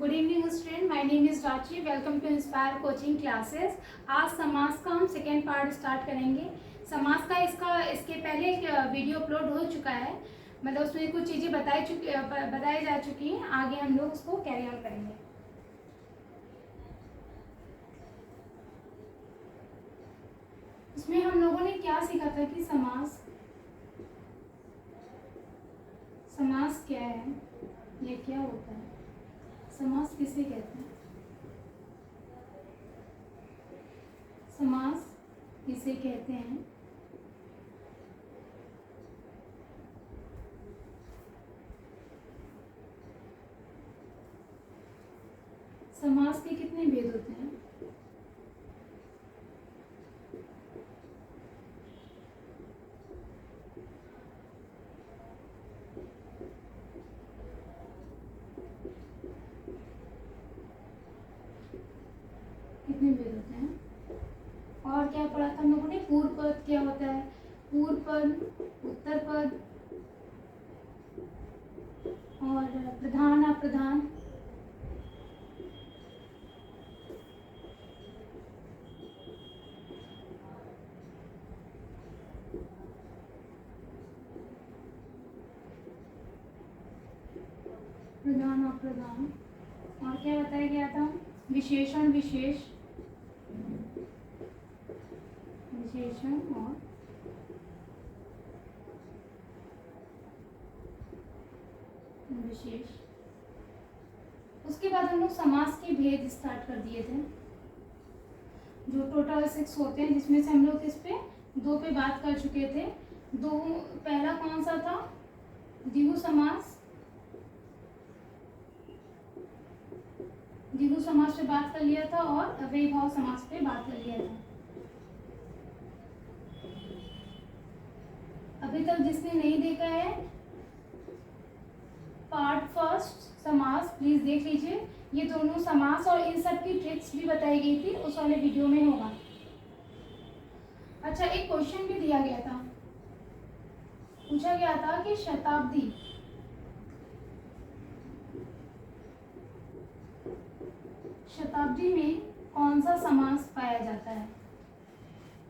Good evening student, my name is Rachi. Welcome to Inspire coaching classes. आज समास का हम सेकेंड पार्ट स्टार्ट करेंगे। समास का इसके पहले एक वीडियो अपलोड हो चुका है, मतलब उसमें कुछ चीज़ें बताई जा चुकी हैं। आगे हम लोग उसको कैरी ऑन करेंगे। उसमें हम लोगों ने क्या सीखा था कि समास क्या है, ये क्या होता है, समास किसे कहते हैं, समास किसे कहते हैं, समास के कितने भेद होते हैं, कितने भेद होते हैं। और क्या पढ़ा था हम लोगों ने, पूर्व पद क्या होता है, पूर्व पद, उत्तर पद और प्रधान अप्रधान। प्रधान अप्रधान। और क्या बताया गया था, विशेषण विशेष, विशेषण और विशेष। उसके बाद हम लोग समास के भेद स्टार्ट कर दिए थे, जो टोटल 6 होते हैं, जिसमें से हम लोग इस पे 2 पे बात कर चुके थे। पहला कौन सा था, द्विगु समास। द्विगु समास पे बात कर लिया था और अव्ययीभाव समास पे बात कर लिया था। अभी तक जिसने नहीं देखा है पार्ट फर्स्ट समास, प्लीज देख लीजिए। ये दोनों समास और इन सब की ट्रिक्स भी बताई गई थी, उस वाले वीडियो में होगा। अच्छा, एक क्वेश्चन भी दिया गया था, पूछा गया था कि शताब्दी में कौन सा समास पाया जाता है।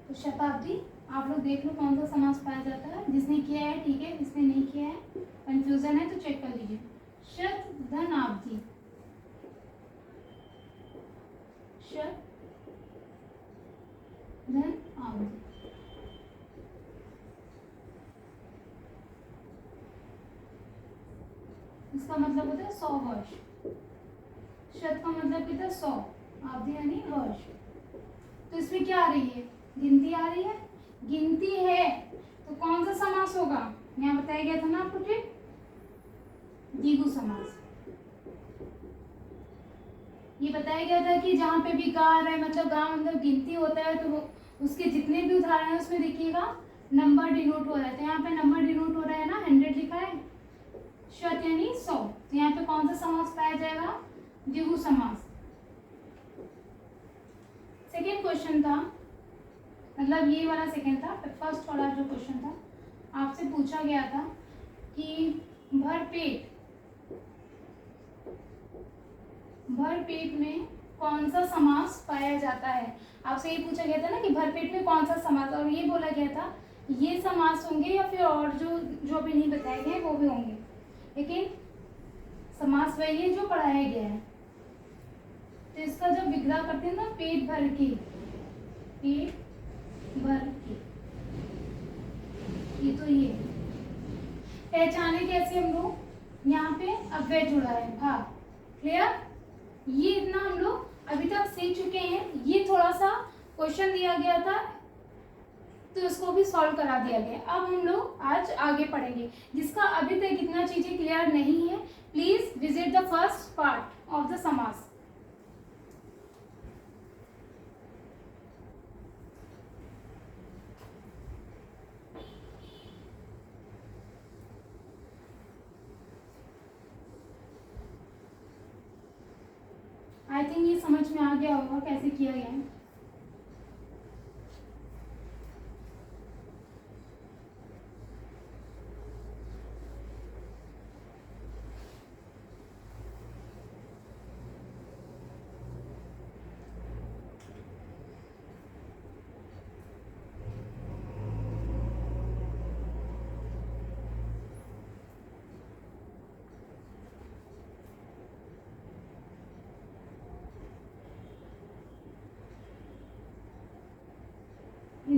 तो शताब्दी आप लोग देख लो कौन सा समास पाया जाता है। जिसने किया है ठीक है, जिसने नहीं किया है कंफ्यूजन है तो चेक कर लीजिए। शत धन अवधि, शत धन अवधि, इसका मतलब होता है 100 वर्ष। शत का मतलब कितना, 100, अवधि यानी वर्ष। तो इसमें क्या आ रही है, गिनती आ रही है। गिनती है तो कौन सा समास होगा, यहाँ बताया गया था ना आपको, ठीक, द्विगु समास। ये बताया गया था कि जहाँ पे भी गार है, मतलब गांव मतलब गिनती होता है, तो उसके जितने भी उदाहरण है उसमें देखिएगा नंबर डिनोट हो रहा है। तो यहाँ पे नंबर डिनोट हो रहा है ना, 100 लिखा है। शत यानी 100, तो यहाँ पे कौन सा समास पाया जाएगा, द्विगु समास। सेकेंड क्वेश्चन था, मतलब ये वाला सेकेंड था, फर्स्ट वाला जो क्वेश्चन था आपसे पूछा गया था कि भरपेट में कौन सा समास पाया जाता है। आपसे ये पूछा गया था ना कि भरपेट में कौन सा समास, और ये बोला गया था ये समास होंगे या फिर और जो भी नहीं बताए गए वो भी होंगे, लेकिन समास वही है जो पढ़ाया गया है। तो इसका जब विग्रह करते हैं ना, पेट भर के, ये तो ये पहचाने कैसे हम लोग, यहाँ पे अव्यय जुड़ा है, भाग, क्लियर। ये इतना हम लोग अभी तक सीख चुके हैं। ये थोड़ा सा क्वेश्चन दिया गया था तो इसको भी सॉल्व करा दिया गया। अब हम लोग आज आगे पढ़ेंगे। जिसका अभी तक इतना चीजें क्लियर नहीं है, please visit the first part of the समास। आई थिंक ये समझ में आ गया होगा कैसे किया गया है।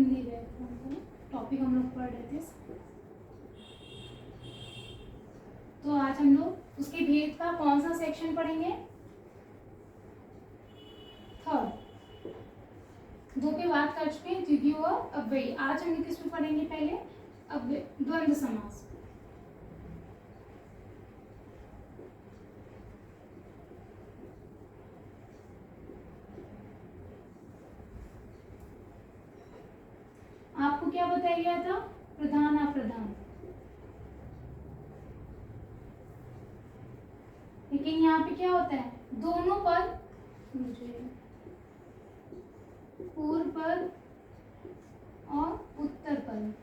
हिंदी व्याकरण टॉपिक हम लोग पढ़ रहे थे। तो आज हम लोग उसके भेद का कौन सा सेक्शन पढ़ेंगे? थर्ड। दो पे बात कर चुके हैं, द्विगु और अव्ययी। आज हम किस पे पढ़ेंगे? पहले द्वंद्व समास। आपको क्या बताया गया था? प्रधान अप्रधान। लेकिन यहाँ पे क्या होता है? दोनों पद, पूर्व पद और उत्तर पद,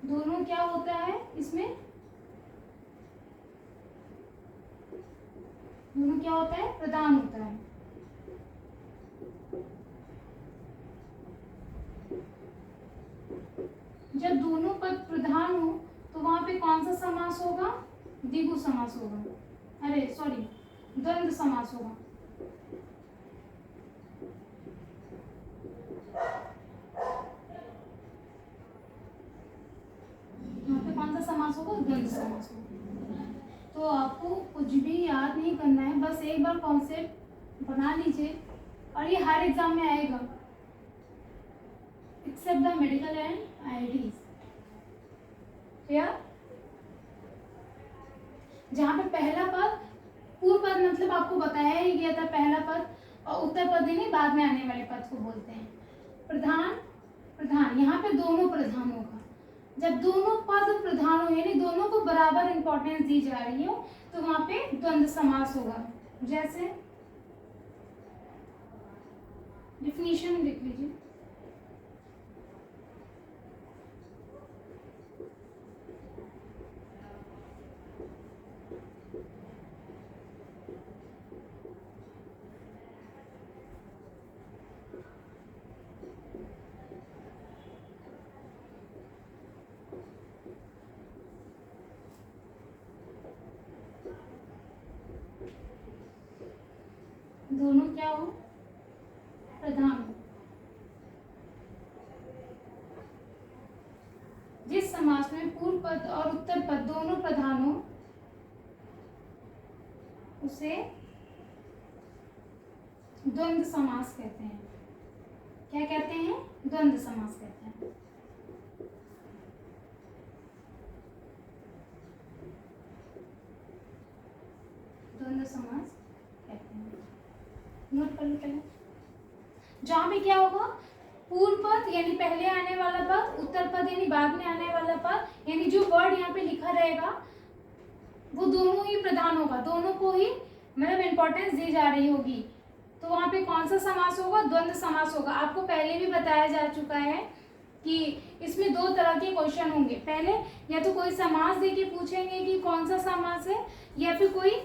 दोनों क्या होता है इसमें? दोनों क्या होता है? प्रधान होता है। जब दोनों पद प्रधान हो तो वहां पे कौन सा समास होगा? द्विगु समास होगा। अरे सॉरी, द्वंद्व समास होगा। यहाँ पे कौन सा समास होगा? द्वंद्व समास होगा। तो आपको कुछ भी याद नहीं करना है, बस एक बार कॉन्सेप्ट बना लीजिए और ये हर एग्जाम में आएगा except the medical and IITs। Clear? जहाँ पे पहला पद, पूर्व पद मतलब आपको बताया ही गया था, पहला पद, और उत्तर पद यानी बाद में आने वाले पद को बोलते हैं। प्रधान प्रधान, यहाँ पे दोनों प्रधान होगा। जब दोनों पद प्रधान हो यानी दोनों को बराबर इंपॉर्टेंस दी जा रही हो तो वहां पे द्वंद्व समास होगा। जैसे डिफिनीशन लिख लीजिए। दोनों क्या हो? प्रधान हो। जिस समास में पूर्व पद और उत्तर पद दोनों प्रधान हो उसे द्वंद्व समास कहते हैं। क्या कहते हैं? द्वंद्व समास कहते हैं। द्वंद्व समास कहते हैं। नोट कर लो पहले। जहां पे क्या होगा? पूर्व पद यानी पहले आने वाला पद, उत्तर पद यानी बाद में आने वाला पद, यानी जो वर्ड यहाँ पे लिखा रहेगा वो दोनों ही प्रधान होगा, दोनों को ही मतलब इंपॉर्टेंस दी जा रही होगी। तो वहां पे कौन सा समास होगा? द्वंद्व समास होगा। आपको पहले भी बताया जा चुका है कि इसमें दो तरह के क्वेश्चन होंगे। पहले या तो कोई समास देके पूछेंगे कि कौन सा समास है, या फिर कोई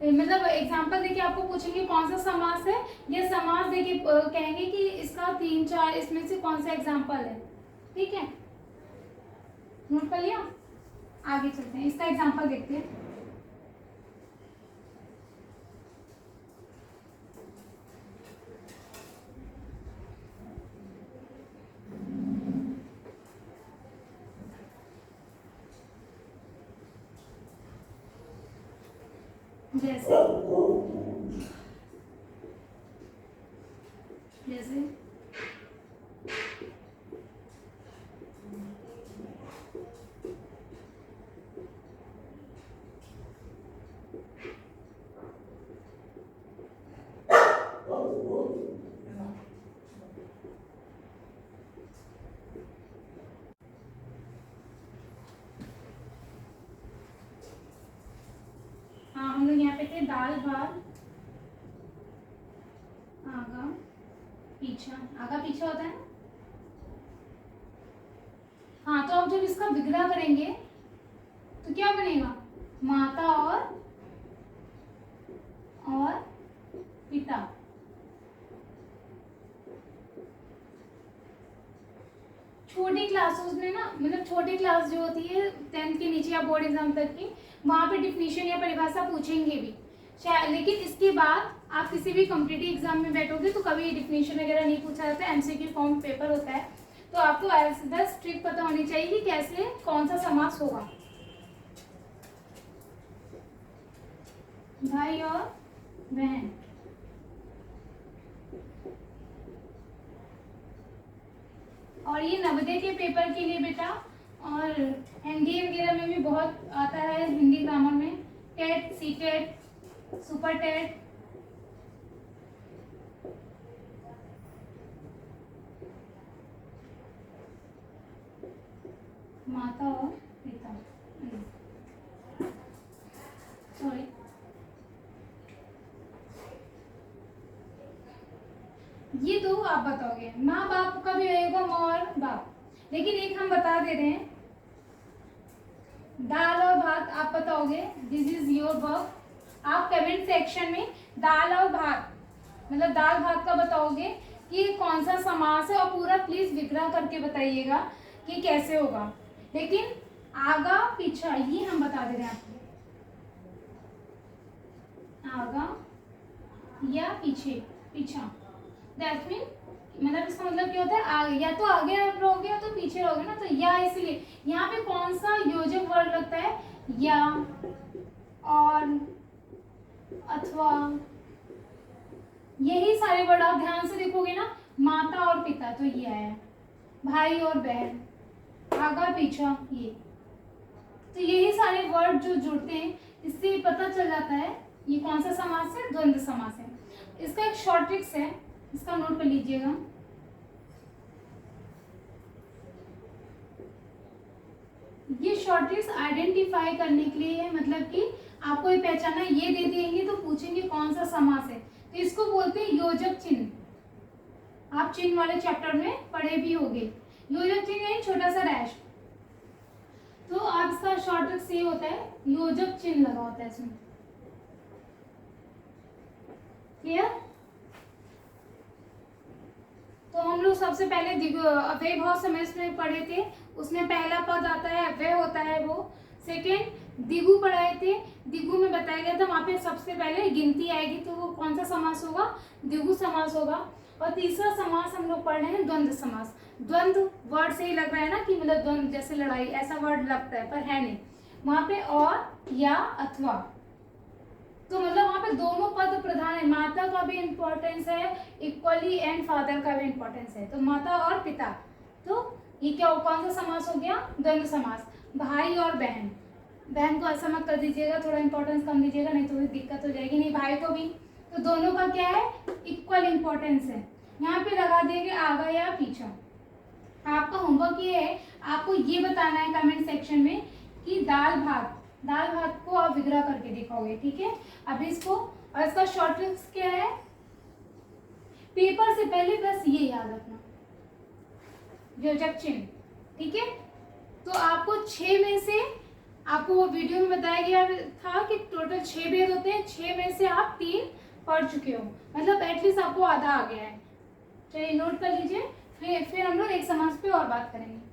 मतलब एग्जाम्पल देके आपको पूछेंगे कौन सा समास है, या समास देके कहेंगे कि इसका 3-4 इसमें से कौन सा एग्जाम्पल है। ठीक है, नोट कर लिया? आगे चलते हैं, इसका एग्जाम्पल देखते हैं। जैसे जैसे हाँ, हम लोग यहाँ पे थे दाल भात आगा पीछा। आगा पीछा होता है ना? हाँ, तो अब जब इसका विग्रह करेंगे तो क्या बनेगा? माता और पिता। छोटी क्लासेस में ना, मतलब छोटी क्लास जो होती है 10th के नीचे या बोर्ड एग्जाम तक की, वहां पे डिफिनीशन या परिभाषा पूछेंगे भी। लेकिन इसके बाद आप किसी भी कॉम्पिटिटिव एग्जाम में बैठोगे तो कभी डिफिनेशन वगैरह नहीं पूछा जाता है, एमसीक्यू फॉर्म पेपर होता है। तो आपको ऐसे 10 ट्रिक पता होनी चाहिए कि कैसे कौन सा समास होगा। भाई और बहन, और ये नवोदय के पेपर के लिए बेटा, और एनडीए वगैरह में भी बहुत आता है हिंदी ग्रामर में, TET, C TET, super TET. माता और पिता, सॉरी, ये दो आप बताओगे, माँ बाप का भी होगा, माँ और बाप। लेकिन एक हम बता दे रहे हैं, दाल और भात आप बताओगे, दिस इज योर वर्क। आप कमेंट सेक्शन में दाल और भात, मतलब दाल भात का बताओगे कि कौन सा समास है, और पूरा प्लीज विग्रह करके बताइएगा कि कैसे होगा। लेकिन आगा पीछा ये हम बता दे रहे हैं आपको, आगा या पीछे, पीछा, दैट मीन मतलब इसका मतलब क्या होता है, आगे, या तो आगे रहोगे या तो पीछे रहोगे ना, तो या, इसलिए यहाँ पे कौन सा योजक वर्ड लगता है, या, और, अथवा, यही सारे वर्ड आप ध्यान से देखोगे ना, माता और पिता तो ये आया, भाई और बहन, आगा पीछा ये, तो यही सारे वर्ड जो जुड़ते हैं, इससे पता चल जाता है ये कौन सा समास है, द्वंद्व समास है। इसका एक शॉर्ट ट्रिक्स है, इसका नोट कर लीजिएगा। ये शॉर्ट ट्रिक्स आइडेंटिफाई करने के लिए है, मतलब कि आपको ये पहचाना, ये दे देंगे तो पूछेंगे कौन सा समास है, तो इसको बोलते हैं योजक चिन्ह। आप चिन्ह वाले चैप्टर में पढ़े भी होंगे, योजक चिन्ह यानी छोटा सा डैश। तो आप इसका शॉर्ट ट्रिक्स ये होता है, योजक चिन्ह लगा होता है इसमें, क्लियर। तो हम लोग सबसे पहले अव्यय भाव समास में पढ़े थे, उसमें पहला पद आता है अव्यय होता है वो। सेकेंड दिगु पढ़ाए थे, दिगु में बताया गया था वहां पे सबसे पहले गिनती आएगी तो वो कौन सा समास होगा, दिगु समास होगा। और तीसरा समास हम लोग पढ़ रहे हैं द्वंद्व समास। द्वंद्व वर्ड से ही लग रहा है ना कि मतलब द्वंद्व जैसे लड़ाई, ऐसा वर्ड लगता है पर है नहीं, वहां पे और, या, अथवा, तो मतलब वहां पे दोनों पद प्रधान है, माता का भी इंपॉर्टेंस है इक्वली एंड फादर का भी इंपॉर्टेंस है, तो माता और पिता। तो ये क्या कौन सा समास हो गया, द्वंद्व समास। भाई और बहन, बहन को ऐसा मत कर दीजिएगा, थोड़ा इंपॉर्टेंस कम दीजिएगा, नहीं तो दिक्कत हो जाएगी, नहीं भाई को भी, तो दोनों का क्या है, इक्वल इंपॉर्टेंस है। यहाँ पे लगा दिएगा आगा या पीछा। आपका होमवर्क ये है, आपको ये बताना है कमेंट सेक्शन में कि दाल भात, दाल भात को आप विग्रह करके दिखाओगे, ठीक है। अभी इसको, और इसका शॉर्ट ट्रिक्स क्या है, पेपर से पहले बस ये याद रखना, योजक चिन्ह, ठीक है। तो आपको 6 में से, आपको वो वीडियो में बताया गया था कि टोटल 6 भेद होते हैं, 6 में से आप 3 पढ़ चुके हो, मतलब एटलीस्ट आपको आधा आ गया है। चलिए नोट कर लीजिए, फिर हम लोग एक समास पे और बात करेंगे।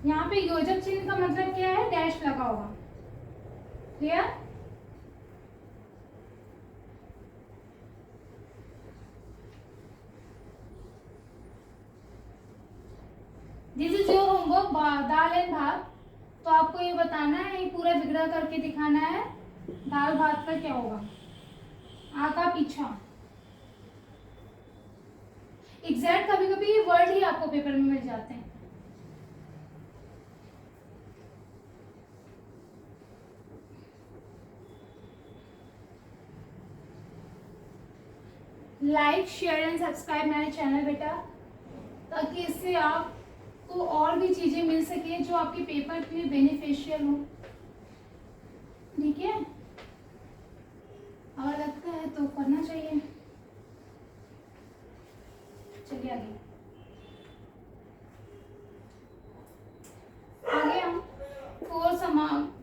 यहाँ पे योजक चिन्ह का मतलब क्या है, डैश लगा होगा, clear. This is your homework, dal and भात। तो आपको ये बताना है, ये पूरा विग्रह करके दिखाना है, दाल भात का क्या होगा, आका पीछा। एग्जैक्ट कभी कभी ये वर्ड ही आपको पेपर में मिल जाते हैं। लाइक, शेयर एंड सब्सक्राइब मेरे चैनल बेटा, ताकि इससे आपको और भी चीजें मिल सके जो आपके पेपर के लिए बेनिफिशियल हो, ठीक है। और लगता है तो करना चाहिए। चलिए आगे हम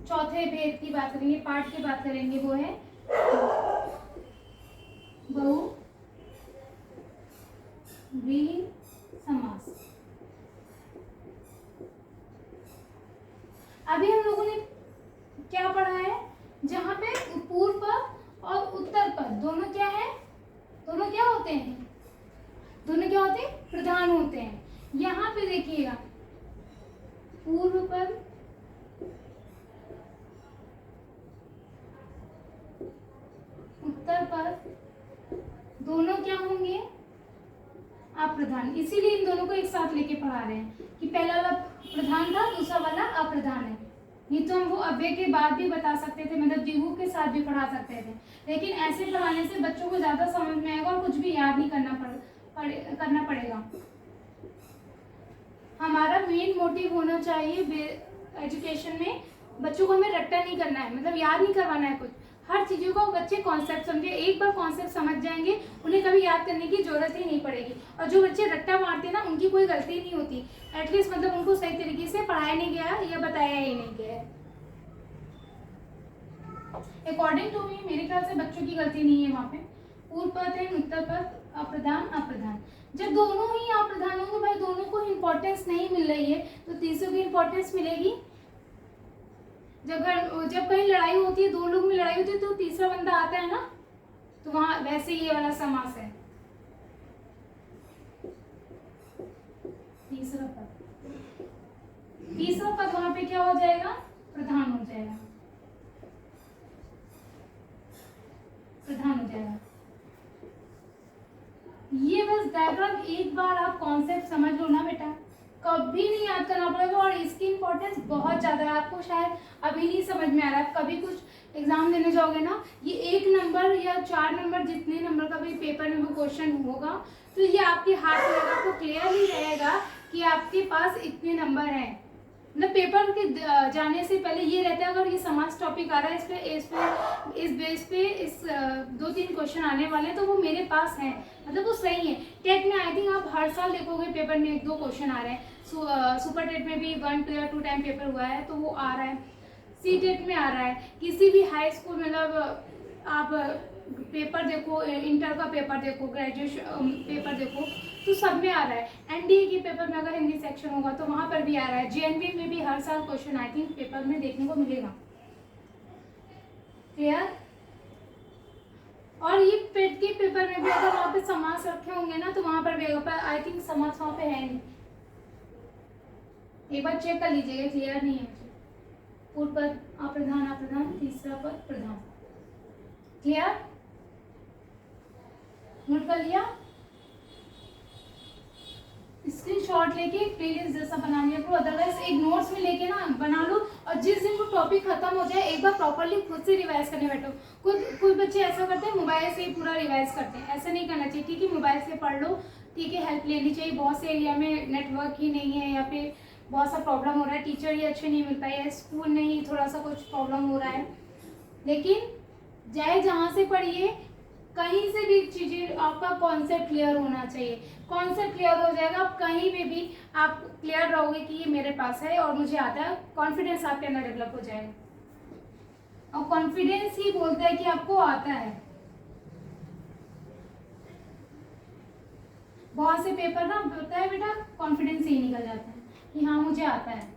चौथे भेद की बात करेंगे, पार्ट की बात करेंगे, वो है बहु व्रीहि समास। हैं, दोनों क्या होते हैं, प्रधान होते हैं। यहाँ पे देखिएगा पूर्व पद, उत्तर पद, दोनों क्या होंगे, अप्रधान। इसीलिए इन दोनों को एक साथ लेके पढ़ा रहे हैं कि पहला वाला प्रधान था, दूसरा वाला अप्रधान है। नहीं तो हम वो अव्यय के बाद भी बता सकते थे, मतलब द्विगु के साथ भी पढ़ा सकते थे, लेकिन ऐसे पढ़ाने से बच्चों को ज्यादा समझ में आएगा और कुछ भी याद नहीं करना पड़ेगा। हमारा मेन मोटिव होना चाहिए एजुकेशन में, बच्चों को हमें रट्टा नहीं करना है, मतलब याद नहीं करवाना है कुछ, हर चीज़ों को बच्चे कॉन्सेप्ट समझे। एक बार कॉन्सेप्ट समझ जाएंगे, उन्हें कभी याद करने की जरूरत ही नहीं पड़ेगी। और जो बच्चे रट्टा मारते हैं ना, उनकी कोई गलती नहीं होती, एटलीस्ट मतलब उनको सही तरीके से पढ़ाया नहीं गया या बताया ही नहीं गया। अकॉर्डिंग टू मी, मेरे ख्याल से बच्चों की गलती नहीं है वहाँ पे। पूर्व पद है, उत्तर पद, अप्रधान अप्रधान। जब दोनों ही अप्रधान होंगे, भाई दोनों को इम्पोर्टेंस नहीं मिल रही है, तो तीसरे को इम्पोर्टेंस मिलेगी। जब कहीं लड़ाई होती है, दो लोग में लड़ाई होती है, तो तीसरा बंदा आता है ना, तो वहां वैसे ये वाला समास है। तीसरा पद वहां पे क्या हो जाएगा, प्रधान हो जाएगा, प्रधान हो जाएगा। ये बस डायग्राम एक बार आप कॉन्सेप्ट समझ लो ना बेटा, कभी नहीं याद करना पड़ेगा। और इसकी इंपॉर्टेंस बहुत ज़्यादा है, आपको शायद अभी नहीं समझ में आ रहा है। कभी कुछ एग्जाम देने जाओगे ना, ये 1 नंबर या 4 नंबर जितने नंबर का भी पेपर में वो क्वेश्चन होगा, तो ये आपके हाथ में आपको क्लियर ही रहेगा कि आपके पास इतने नंबर हैं। मतलब पेपर के जाने से पहले ये रहता है, अगर ये समाज टॉपिक आ रहा है, इस बेस पे 2-3 क्वेश्चन आने वाले हैं, तो वो मेरे पास हैं, मतलब वो सही है। टेट में आई थिंक आप हर साल देखोगे पेपर में 1-2 क्वेश्चन आ रहे हैं। सुपर टेट में भी 1 या 2 टाइम पेपर हुआ है, तो वो आ रहा है। सी टेट में आ रहा है, किसी भी हाई स्कूल, मतलब आप पेपर देखो, इंटर का पेपर देखो, ग्रेजुएशन पेपर देखो, तो सब में आ रहा है। एनडीए के पेपर में अगर हिंदी सेक्शन होगा तो वहाँ पर भी आ रहा है। जेएनवी में भी हर साल क्वेश्चन आई थिंक पेपर में देखने को मिलेगा। क्लियर? और ये पेट के पेपर में भी अगर वहाँ पे समास रखे होंगे ना, तो वहाँ पर भी होगा, पर आई थिंक समास वहाँ पे है नहीं। एक बार चेक कर लीजिएगा, क्लियर नहीं है। पूर्व पद अप्रधान, तीसरा पद प्रधान। क्लियर? नोट कर लिया? स्क्रीनशॉट लेके प्लेलिस्ट जैसा बना लिया करो, अदरवाइज एक नोट्स में लेके ना बना लो, और जिस दिन वो टॉपिक खत्म हो जाए, एक बार प्रॉपर्ली खुद से रिवाइज करने बैठो। कुछ बच्चे ऐसा करते हैं, मोबाइल से ही पूरा रिवाइज करते हैं, ऐसा नहीं करना चाहिए। ठीक है, मोबाइल से पढ़ लो, ठीक है, हेल्प लेनी चाहिए। बहुत से एरिया में नेटवर्क ही नहीं है, या फिर बहुत सा प्रॉब्लम हो रहा है, टीचर ही अच्छे नहीं मिल पाए, या स्कूल में ही थोड़ा सा कुछ प्रॉब्लम हो रहा है। लेकिन चाहे जहाँ से पढ़िए, कहीं से भी चीजें आपका कॉन्सेप्ट क्लियर होना चाहिए। कॉन्सेप्ट क्लियर हो जाएगा, आप कहीं पे भी आप क्लियर रहोगे कि ये मेरे पास है और मुझे आता है, कॉन्फिडेंस आपके अंदर डेवलप हो जाएगा। और कॉन्फिडेंस ही बोलता है कि आपको आता है। बहुत से पेपर ना होता है बेटा, कॉन्फिडेंस ही निकल जाता है कि हाँ मुझे आता है।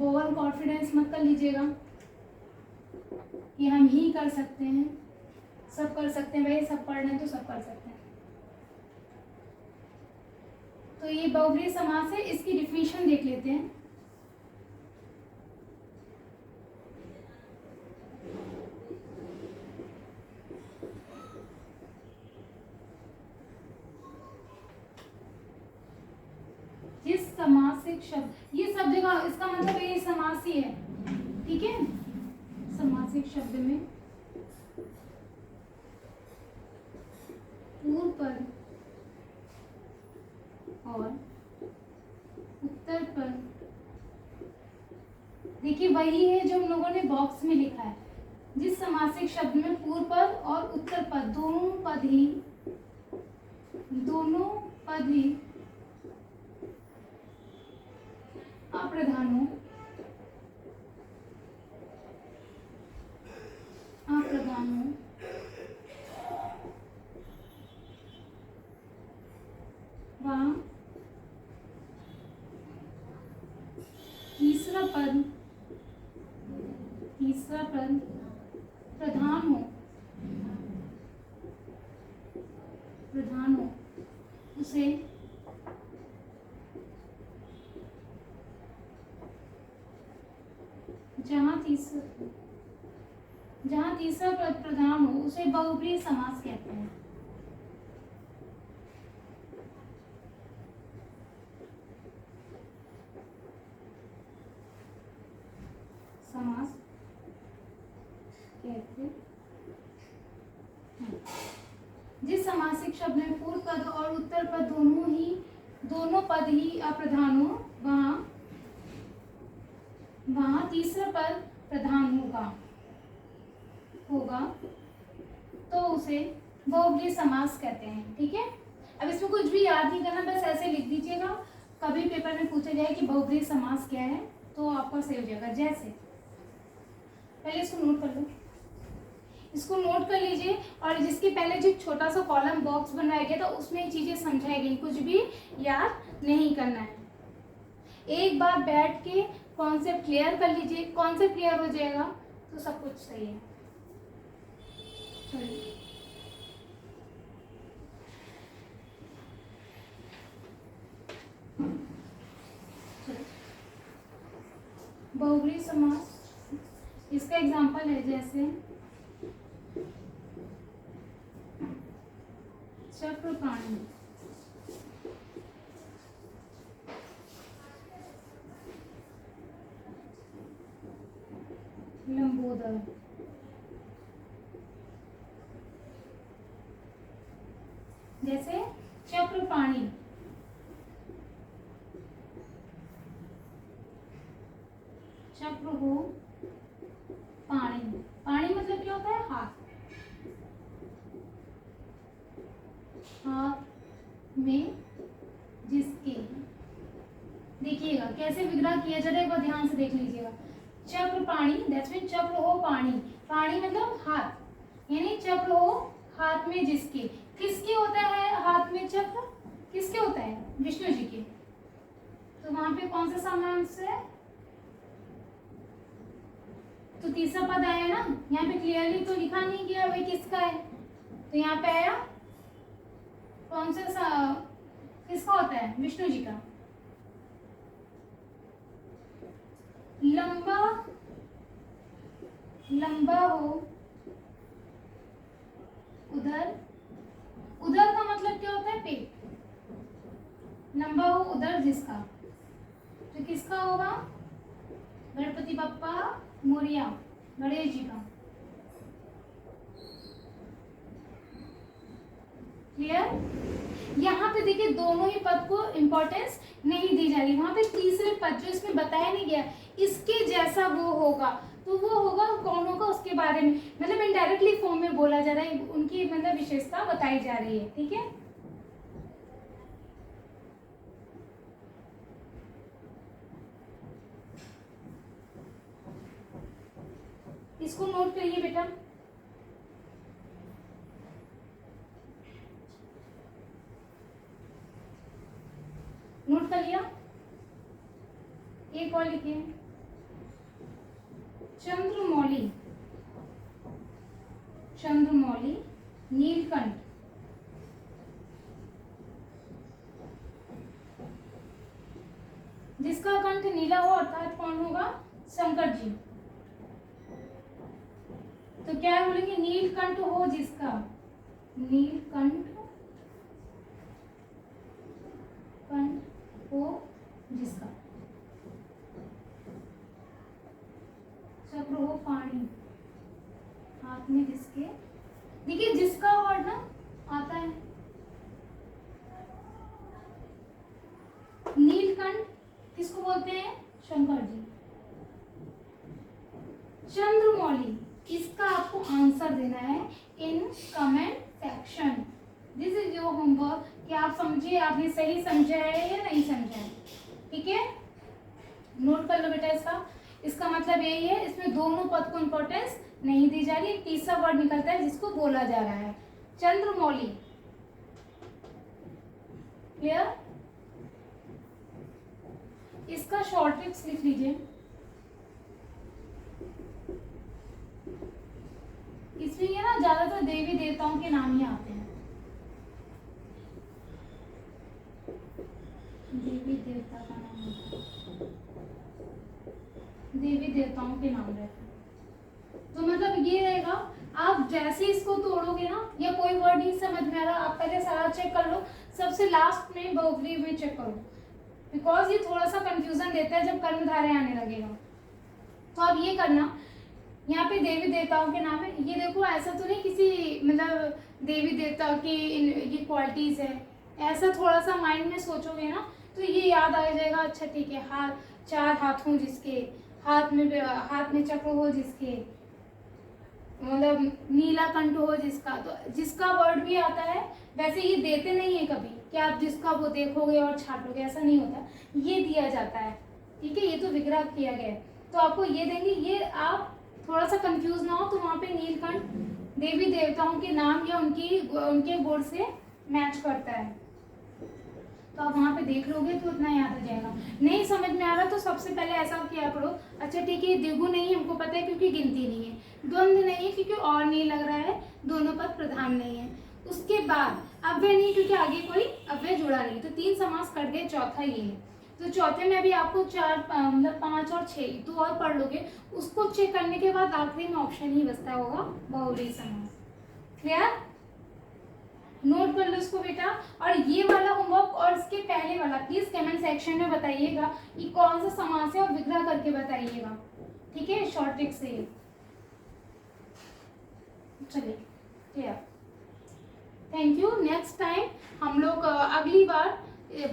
ओवर कॉन्फिडेंस मत कर लीजिएगा कि हम ही कर सकते हैं, सब कर सकते हैं। भाई सब पढ़ रहे हैं तो सब कर सकते हैं। तो ये बहुब्रीहि समास है, इसकी डिफिनीशन देख लेते हैं। जिस समासिक शब्द, ये सब जगह इसका मतलब ये समास ही है, ठीक है। समासिक शब्द में पूर्व पद और उत्तर पद, देखिए वही है जो हम लोगों ने बॉक्स में लिखा है। जिस समासिक शब्द में पूर्व पद और उत्तर पद दोनों पद ही अप्रधान हो, वहाँ तीसरा पद प्रधान हो, उसे जहां तीसरा पद प्रधान हो उसे बहुब्रीहि समास कहते हैं। समास कहते हैं। जिस समासिक शब्द में पूर्व पद और उत्तर पद दोनों पद ही अप्रधान हो वहां तीसरा पद प्रधान होगा तो उसे बहुब्रीहि समास कहते हैं। ठीक है, अब इसमें कुछ भी याद नहीं करना, बस ऐसे लिख दीजिएगा। कभी पेपर में पूछा जाए कि बहुब्रीहि समास क्या है तो आपका सही हो जाएगा। जैसे पहले इसको नोट कर लो, इसको नोट कर लीजिए, और जिसके पहले जो छोटा सा कॉलम बॉक्स बनाया गया था उसमें ये चीजें समझाई गई, कुछ भी याद नहीं करना है। एक बार बैठ के कॉन्सेप्ट क्लियर कर लीजिए, कॉन्सेप्ट क्लियर हो जाएगा तो सब कुछ सही है। चलिए बहुब्रीहि समास, इसका एग्जांपल है जैसे चक्रपाणि, लंबोदर, जैसे चक्रपाणि, चक्र हो पाणी, पाणी मतलब क्या होता है? हाथ, हाथ में जिसके, देखिएगा कैसे विग्रह किया जाता है, एक बार ध्यान से देख लीजिएगा। चक्र पाणी, दैट्स मीन चक्र हो पाणी, पाणी मतलब हाथ, यानी चक्र हो हाथ में जिसके। किसके होता है हाथ में चक्र? किसके होता है? विष्णु जी के। तो वहां पे कौन सा समास है? तो तीसरा पद आया ना, यहाँ पे क्लियरली तो लिखा नहीं गया भाई किसका है, तो यहाँ पे आया कौन सा किसका होता है? विष्णु जी का। लंबा, लंबा हो उधर, उधर का मतलब क्या होता है? पेट। लंबा हो उधर जिसका, तो किसका होगा? गणपति बप्पा मोरिया, गणेश जी का। क्लियर? यहाँ पे देखिए दोनों ही पद को इंपॉर्टेंस नहीं दी जा रही, वहां पे तीसरे पद जो इसमें बताया नहीं गया इसके जैसा वो होगा, तो वो होगा कौन होगा उसके बारे में, मतलब इनडायरेक्टली फॉर्म में बोला जा रहा है, उनकी मतलब विशेषता बताई जा रही है। ठीक है, इसको नोट करिए बेटा। नोट कर लिया? एक और लिखिए, चंद्रमौली, चंद्रमौली, नीलकंठ, जिसका कंठ नीला हो अर्थात कौन होगा? शंकर जी। तो क्या बोलेंगे? नीलकंठ हो जिसका, नीलकंठ कंठ हो जिसका, चक्र हो पाणी, हाथ में जिसके। देखिए जिसका वर्ड ना आता है, नीलकंठ किसको बोलते हैं? शंकर जी। चंद्रमौली, इसका आपको आंसर देना है in comment section. This is your homework कि आप समझिए आपने सही समझा है या नहीं समझा है। ठीक है, नोट कर लो बेटा इसका। इसका मतलब यही है, इसमें दोनों पद को इंपॉर्टेंस नहीं दी जा रही, तीसरा वर्ड निकलता है जिसको बोला जा रहा है, चंद्रमौली। क्लियर? इसका शॉर्ट ट्रिक्स लिख लीजिए। इसमें ये ना ज्यादातर देवी देवताओं के नाम ही आते हैं। देवताओं के नाम रहते हैं। तो मतलब ये रहेगा, आप जैसे इसको तोड़ोगे ना, या कोई वर्ड नहीं समझ में आ रहा, आप पहले सारा चेक कर लो, सबसे लास्ट में बहुब्री में चेक करो, बिकॉज ये थोड़ा सा कंफ्यूजन देता है जब कर्मधारय आने लगेगा। तो अब ये करना, यहाँ पे देवी देवताओं के नाम है, ये देखो ऐसा तो नहीं किसी मतलब देवी देवता की ये क्वालिटीज है, ऐसा थोड़ा सा माइंड में सोचोगे ना तो ये याद आ जाएगा। अच्छा ठीक है, हाथ, 4 हाथ हो जिसके, हाथ में चक्र हो जिसके, मतलब नीला कंठ हो जिसका, तो जिसका वर्ड भी आता है। वैसे ये देते नहीं है कभी कि आप जिसका वो देखोगे और छाटोगे, ऐसा नहीं होता, ये दिया जाता है। ठीक है, ये तो विग्रह किया गया है, तो आपको ये देंगे। ये आप थोड़ा सा कंफ्यूज ना हो तो वहाँ पे नीलकंठ देवी देवताओं के नाम या उनके गुण से मैच करता है, तो आप वहाँ पे देख लोगे तो उतना याद आ जाएगा। नहीं समझ में आ रहा तो सबसे पहले ऐसा किया करो, अच्छा ठीक है द्विगु नहीं हमको पता है क्योंकि गिनती नहीं है, द्वंद्व नहीं है क्योंकि और नहीं लग रहा है, दोनों पद प्रधान नहीं है, उसके बाद अव्यय नहीं क्योंकि आगे कोई अव्यय जुड़ा नहीं, तो 3 समास कर गए, चौथा ये है। तो चौथे में भी आपको 4 मतलब 5 और 6 तो और पढ़ लोगे, उसको चेक करने के बाद आखिरी में ऑप्शन ही बचता होगा बहुव्रीहि समास। क्लियर? नोट कर लो इसको बेटा। और ये वाला होमवर्क और इसके पहले वाला प्लीज कमेंट सेक्शन में बताइएगा कि कौन सा समास है और विग्रह करके बताइएगा, ठीक है, शॉर्ट ट्रिक से। चलिए clear, thank you. Next time हम लोग अगली बार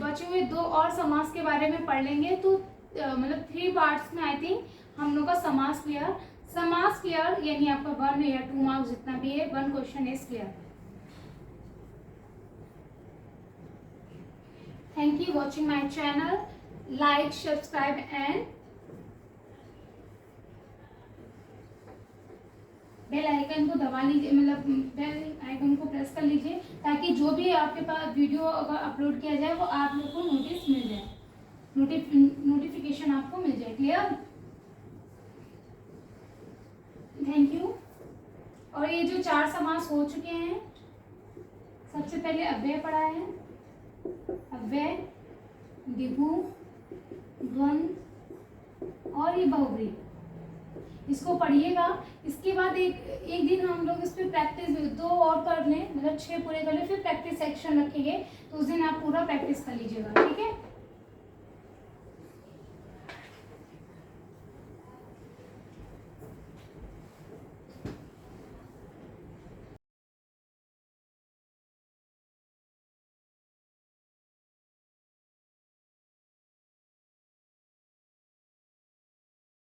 बचे हुए 2 और समास के बारे में पढ़ लेंगे, तो मतलब 3 पार्ट्स में आई थिंक हम लोग का समास क्लियर यानी आपका 1 या 2 मार्क्स जितना भी है, 1 question is clear. Thank you watching my channel. Like, subscribe and bell icon को दबा लीजिए, मतलब बेल आइकन को प्रेस कर लीजिए ताकि जो भी आपके पास वीडियो अगर अपलोड किया जाए वो आप लोग को नोटिस मिल जाए, नोटिफिकेशन आपको मिल जाए। क्लियर? Thank you. और ये जो 4 समास हो चुके हैं, सबसे पहले अव्यय पढ़ा है, अव्यय, द्विगु, द्वंद्व और ये बहुव्रीहि, इसको पढ़िएगा। इसके बाद एक दिन हम लोग इस पे प्रैक्टिस 2 और कर लें, मतलब 6 पूरे कर लें, फिर प्रैक्टिस सेक्शन रखेंगे, तो उस दिन आप पूरा प्रैक्टिस कर लीजिएगा, ठीक है।